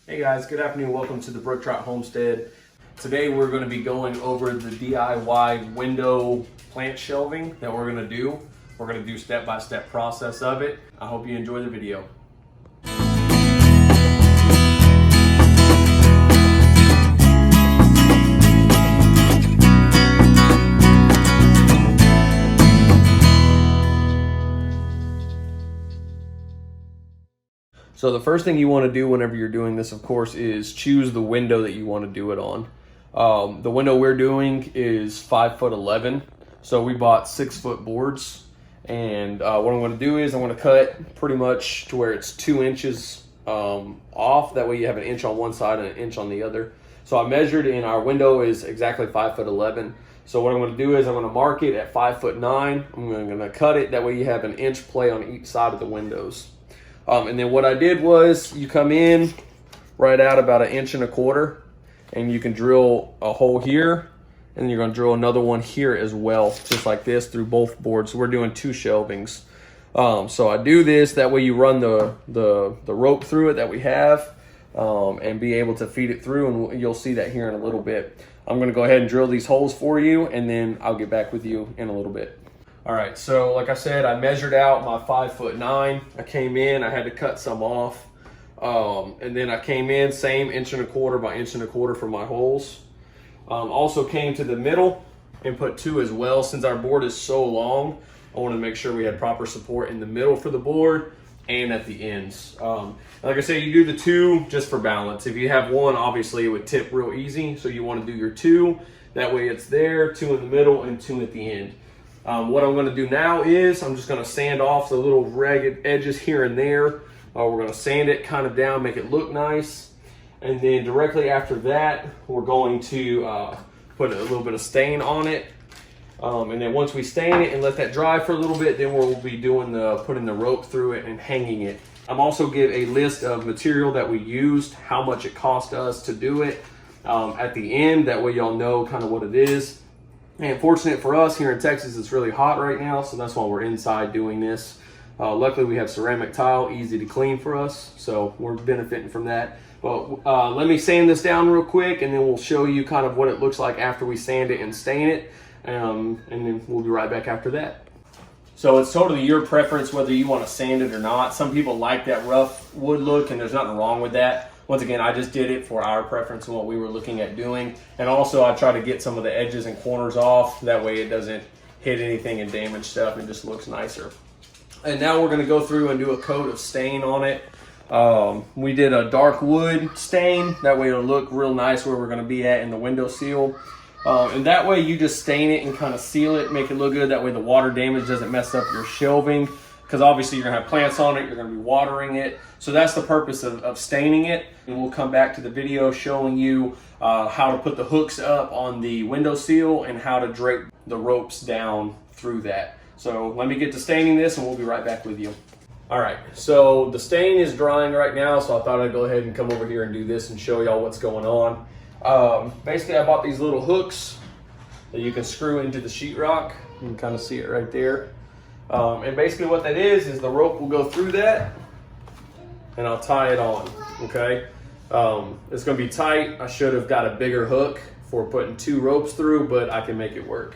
Hey guys, good afternoon. Welcome to the Brook Trout Homestead. Today we're going to be going over the DIY window plant shelving that we're going to do. We're going to do step-by-step process of it. I hope you enjoy the video. So the first thing you want to do whenever you're doing this, of course, is choose the window that you want to do it on. The window we're doing is 5'11". So we bought 6-foot boards. And what I'm going to do is I'm going to cut pretty much to where it's 2 inches off. That way you have an inch on one side and an inch on the other. So I measured, and our window is exactly 5'11". So what I'm going to do is I'm going to mark it at 5'9". I'm going to cut it. That way you have an inch play on each side of the windows. And then what I did was you come in right out about 1.25 inches, and you can drill a hole here, and you're going to drill another one here as well, just like this, through both boards. So we're doing 2 shelvings. So I do this, that way you run the rope through it that we have, and be able to feed it through, and you'll see that here in a little bit. I'm going to go ahead and drill these holes for you, and then I'll get back with you in a little bit. All right, so like I said, I measured out my 5'9". I came in, I had to cut some off. And then I came in, same 1.25 inches by 1.25 inches for my holes. Also came to the middle and put 2 as well. Since our board is so long, I wanted to make sure we had proper support in the middle for the board and at the ends. Like I said, you do the 2 just for balance. If you have 1, obviously it would tip real easy. So you want to do your 2. That way it's there, 2 in the middle and 2 at the end. What I'm going to do now is I'm just going to sand off the little ragged edges here and there. We're going to sand it kind of down, make it look nice. And then directly after that, we're going to put a little bit of stain on it. And then once we stain it and let that dry for a little bit, then we'll be doing putting the rope through it and hanging it. I'm also give a list of material that we used, how much it cost us to do it at the end. That way y'all know kind of what it is. And fortunate for us here in Texas, it's really hot right now, so that's why we're inside doing this. Luckily, we have ceramic tile, easy to clean for us, so we're benefiting from that. But let me sand this down real quick, and then we'll show you kind of what it looks like after we sand it and stain it, and then we'll be right back after that. So it's totally your preference whether you want to sand it or not. Some people like that rough wood look, and there's nothing wrong with that. Once again, I just did it for our preference and what we were looking at doing. And also I try to get some of the edges and corners off. That way it doesn't hit anything and damage stuff. It just looks nicer. And now we're gonna go through and do a coat of stain on it. We did a dark wood stain. That way it'll look real nice where we're gonna be at in the window seal. And that way you just stain it and kind of seal it, make it look good. That way the water damage doesn't mess up your shelving. Because obviously you're gonna have plants on it, you're gonna be watering it. So that's the purpose of staining it. And we'll come back to the video showing you how to put the hooks up on the window seal and how to drape the ropes down through that. So let me get to staining this and we'll be right back with you. All right, so the stain is drying right now, so I thought I'd go ahead and come over here and do this and show y'all what's going on. Basically I bought these little hooks that you can screw into the sheetrock. You can kind of see it right there. And basically what that is the rope will go through that and I'll tie it on, okay? It's gonna be tight. I should have got a bigger hook for putting 2 ropes through, but I can make it work.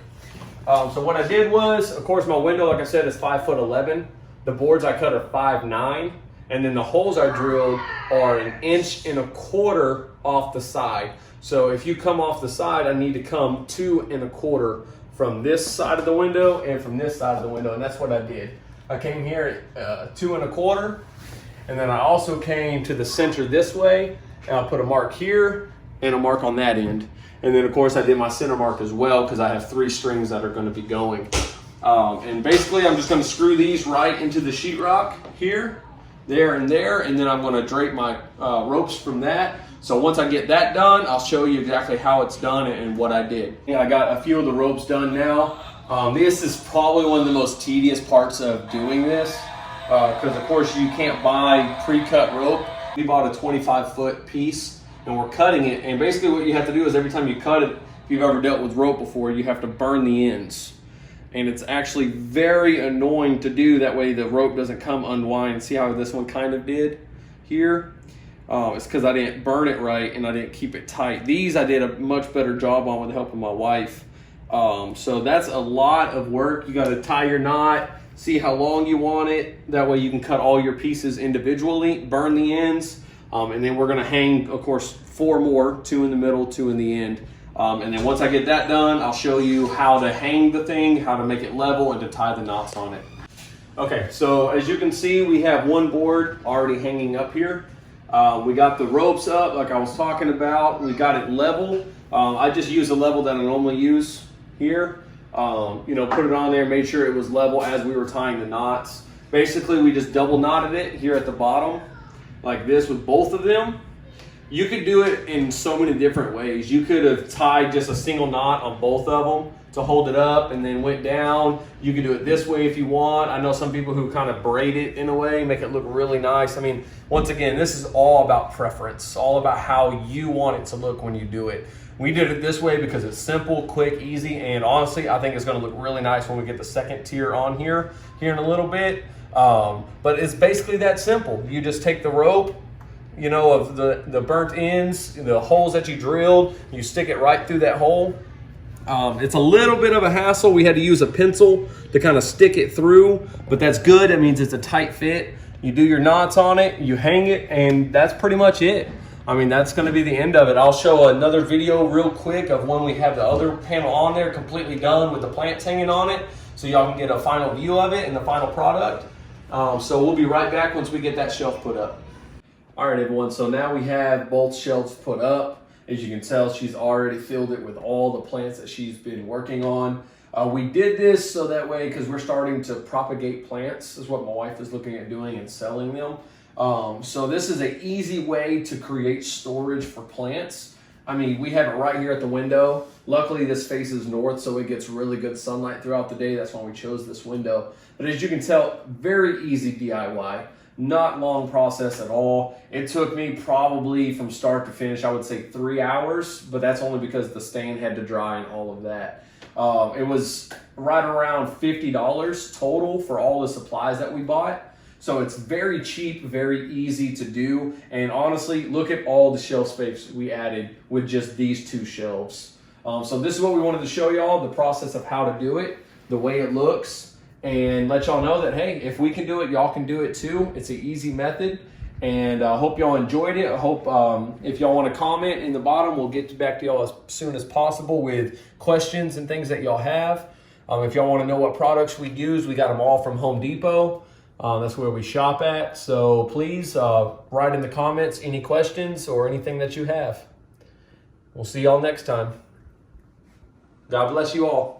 So what I did was, of course, my window, like I said, is 5'11". The boards I cut are 5'9", and then the holes I drilled are 1.25 inches off the side. So if you come off the side, I need to come 2.25 inches from this side of the window and from this side of the window, and that's what I did. I came here at 2.25 inches, and then I also came to the center this way, and I'll put a mark here and a mark on that end. And then of course I did my center mark as well because I have 3 strings that are going to be going. And basically I'm just going to screw these right into the sheetrock here, there, and there, and then I'm going to drape my ropes from that. So once I get that done, I'll show you exactly how it's done and what I did. Yeah, I got a few of the ropes done now. This is probably one of the most tedious parts of doing this because of course you can't buy pre-cut rope. We bought a 25-foot piece and we're cutting it, and basically what you have to do is every time you cut it, if you've ever dealt with rope before, you have to burn the ends. And it's actually very annoying to do. That way the rope doesn't come unwind. See how this one kind of did here? It's because I didn't burn it right and I didn't keep it tight. These I did a much better job on with the help of my wife. So that's a lot of work. You got to tie your knot, see how long you want it. That way you can cut all your pieces individually, burn the ends, and then we're going to hang, of course, 4 more, 2 in the middle, 2 in the end. And then once I get that done, I'll show you how to hang the thing, how to make it level, and to tie the knots on it. Okay, so as you can see, we have one board already hanging up here. We got the ropes up like I was talking about. We got it level. I just used the level that I normally use here. You know, put it on there, made sure it was level as we were tying the knots. Basically, we just double knotted it here at the bottom like this with both of them. You could do it in so many different ways. You could have tied just a single knot on both of them to hold it up and then went down. You could do it this way if you want. I know some people who kind of braid it in a way, make it look really nice. I mean, once again, this is all about preference, all about how you want it to look when you do it. We did it this way because it's simple, quick, easy, and honestly, I think it's gonna look really nice when we get the second tier on here in a little bit. But it's basically that simple. You just take the rope, you know, of the burnt ends, the holes that you drilled, you stick it right through that hole. It's a little bit of a hassle. We had to use a pencil to kind of stick it through, but that's good. It means it's a tight fit. You do your knots on it, you hang it, and that's pretty much it. I mean, that's going to be the end of it. I'll show another video real quick of when we have the other panel on there completely done with the plants hanging on it, so y'all can get a final view of it and the final product. So we'll be right back once we get that shelf put up. All right, everyone, so now we have both shelves put up. As you can tell, she's already filled it with all the plants that she's been working on. We did this so that way, because we're starting to propagate plants, is what my wife is looking at doing and selling them. So this is an easy way to create storage for plants. I mean, we have it right here at the window. Luckily, this faces north, so it gets really good sunlight throughout the day. That's why we chose this window. But as you can tell, very easy DIY. Not long process at all. It took me probably from start to finish, I would say 3 hours, but that's only because the stain had to dry and all of that. It was right around $50 total for all the supplies that we bought. So it's very cheap, very easy to do. And honestly, look at all the shelf space we added with just these 2 shelves. So this is what we wanted to show y'all, the process of how to do it, the way it looks, and let y'all know that, hey, if we can do it, y'all can do it too. It's an easy method, and I hope y'all enjoyed it. I hope if y'all want to comment in the bottom, we'll get back to y'all as soon as possible with questions and things that y'all have. If y'all want to know what products we use, we got them all from Home Depot. That's where we shop at. So please write in the comments any questions or anything that you have. We'll see y'all next time. God bless you all.